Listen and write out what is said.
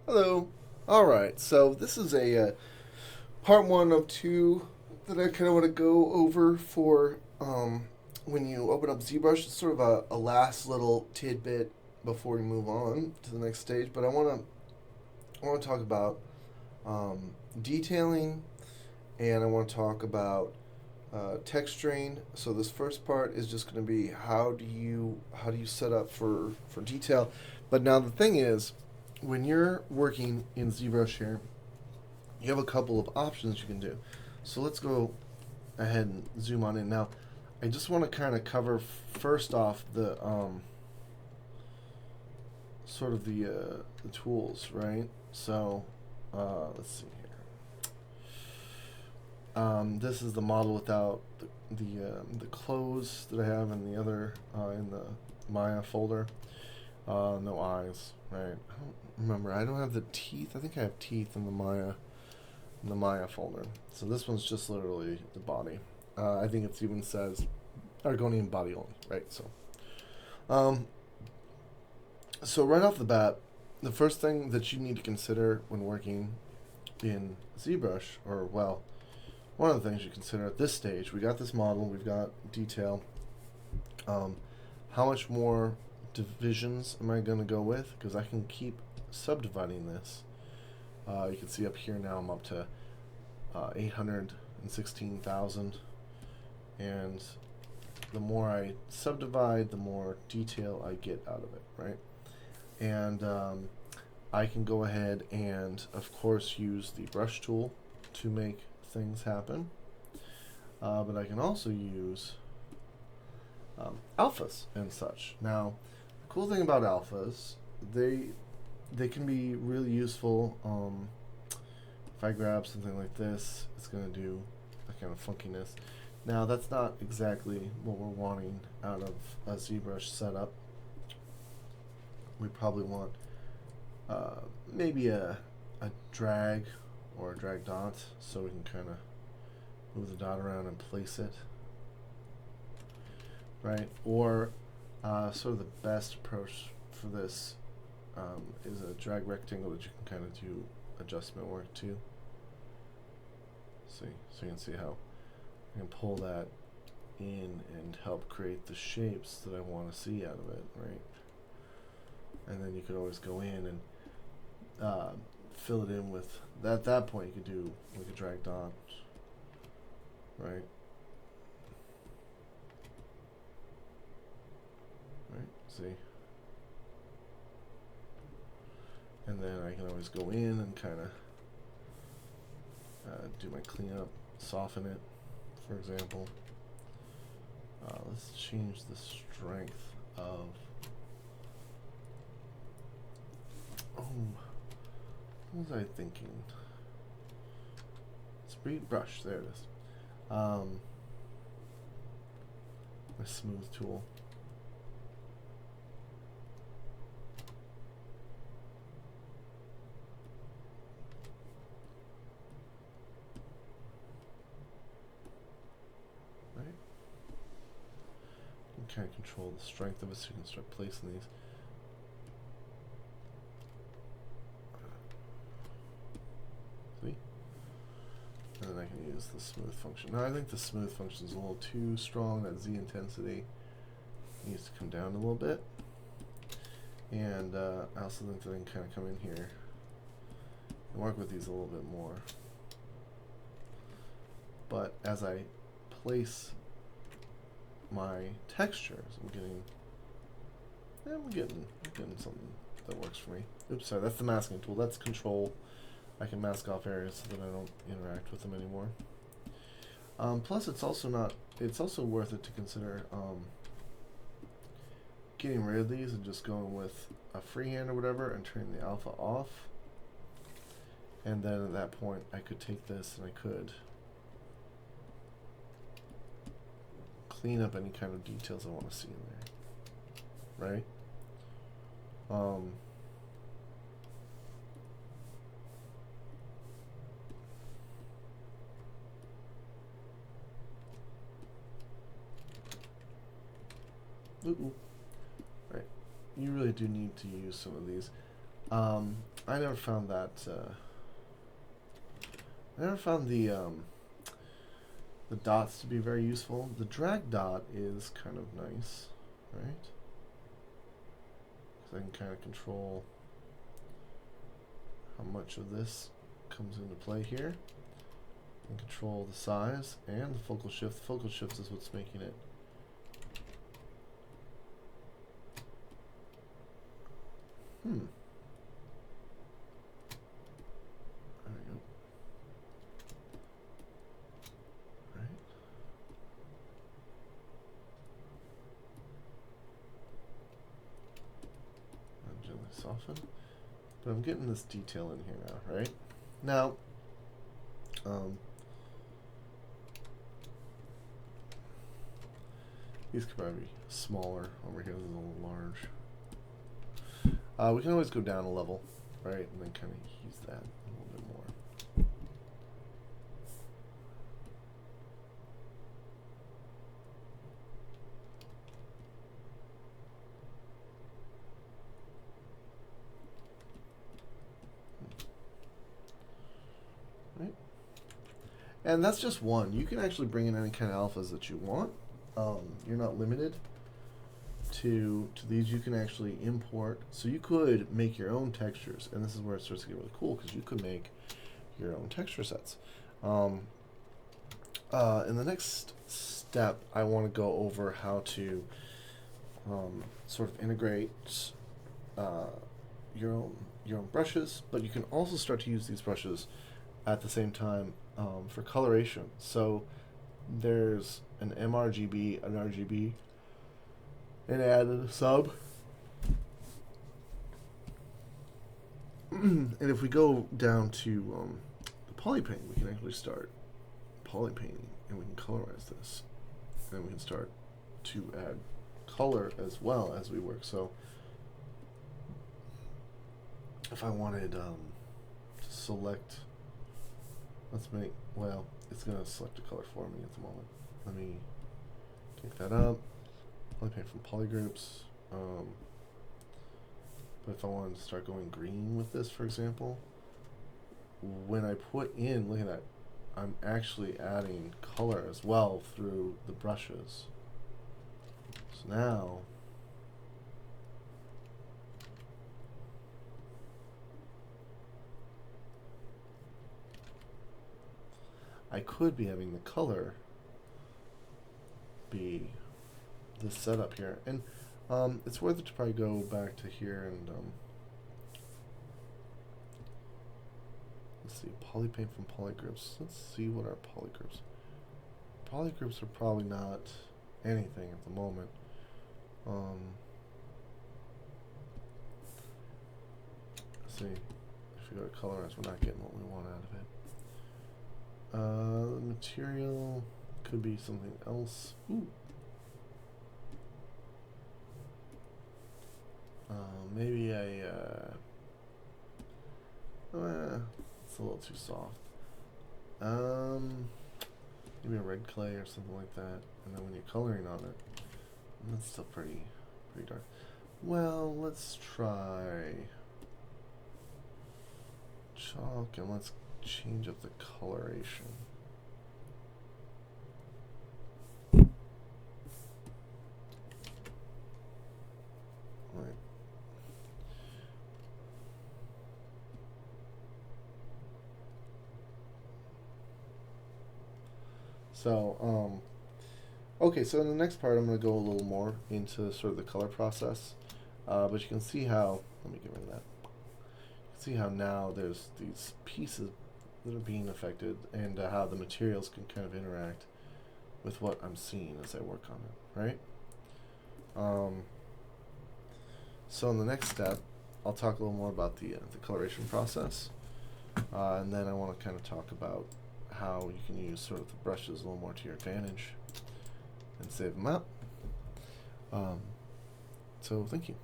Hello. All right. So this is a part one of two that I kind of want to go over for when you open up ZBrush. It's sort of a last little tidbit before we move on to the next stage. But I want to talk about detailing, and I want to talk about texturing. So this first part is just going to be how do you set up for detail. But now the thing is, when you're working in ZBrush here, you have a couple of options you can do. So let's go ahead and zoom on in now. I just want to kind of cover first off the sort of the tools, right? So let's see here. This is the model without the clothes that I have in the other in the Maya folder. No eyes, right? I don't remember. I don't have the teeth. I think I have teeth in the Maya folder. So this one's just literally the body. I think it even says Argonian body only, right? Um, so right off the bat, the first thing that you need to consider when working in ZBrush, or well, one of the things you consider at this stage, we got this model, we've got detail. Um, how much more divisions am I going to go with? Because I can keep subdividing this. You can see up here now I'm up to 816,000, and the more I subdivide, the more detail I get out of it, right? And I can go ahead and, of course, use the brush tool to make things happen. But I can also use alphas and such. Now, the cool thing about alphas, they can be really useful. If I grab something like this, it's going to do a kind of funkiness. Now, that's not exactly what we're wanting out of a ZBrush setup. We probably want maybe a drag or a drag dot so we can kind of move the dot around and place it, right? Or sort of the best approach for this is a drag rectangle that you can kind of do adjustment work to. See, so you can see how I can pull that in and help create the shapes that I want to see out of it, right? And then you could always go in and fill it in with, at that point you could do like a drag dot, right? Right, see? And then I can always go in and kind of do my cleanup, soften it, for example. Let's change the strength of. Oh, what was I thinking? Brush, there it is. My smooth tool. Right? You can kind of control the strength of it so you can start placing these. See? And then I can use the smooth function. Now I think the smooth function is a little too strong. That Z intensity needs to come down a little bit. And I also think that I can kind of come in here and work with these a little bit more. But as I place my textures, I'm getting something that works for me. Oops, sorry, that's the masking tool. That's control. I can mask off areas so that I don't interact with them anymore. Plus, it's also worth it to consider getting rid of these and just going with a freehand or whatever and turning the alpha off. And then at that point, I could take this and I could clean up any kind of details I want to see in there, right? Ooh, right. You really do need to use some of these. I never found that. I never found the dots to be very useful. The drag dot is kind of nice, right? So I can kind of control how much of this comes into play here, and control the size and the focal shift. The focal shift is what's making it there we go. Right. I'll gently soften. But I'm getting this detail in here now, right? Now, these could probably be smaller. Over here, this is a little large. We can always go down a level, right? And then kind of use that a little bit more. Right? And that's just one. You can actually bring in any kind of alphas that you want. You're not limited to these. You can actually import, so you could make your own textures, and this is where it starts to get really cool, because you could make your own texture sets. In the next step, I want to go over how to sort of integrate your own brushes, but you can also start to use these brushes at the same time for coloration. So there's an mRGB, an RGB, and added a sub. And if we go down to the Polypaint, we can actually start polypainting, and we can colorize this, and we can start to add color as well as we work. So if I wanted to select, well, it's going to select a color for me at the moment. Let me take that up. Polypaint from polygroups. But if I wanted to start going green with this, for example, when I put in, look at that, I'm actually adding color as well through the brushes. So now, I could be having the color be this setup here, and it's worth it to probably go back to here and let's see, Polypaint from polygroups. Let's see what our polygroups are probably not anything at the moment. Let's see, if we go to colorize, we're not getting what we want out of it. The material could be something else. Ooh. Maybe it's a little too soft. Maybe a red clay or something like that. And then when you're coloring on it, it's still pretty dark. Well, let's try chalk, and let's change up the coloration. Right. So, okay, so in the next part, I'm going to go a little more into sort of the color process. But you can see how, let me get rid of that. You can see how now there's these pieces that are being affected, and how the materials can kind of interact with what I'm seeing as I work on it, right? So in the next step, I'll talk a little more about the coloration process, and then I want to kind of talk about how you can use sort of the brushes a little more to your advantage and save them out. So thank you.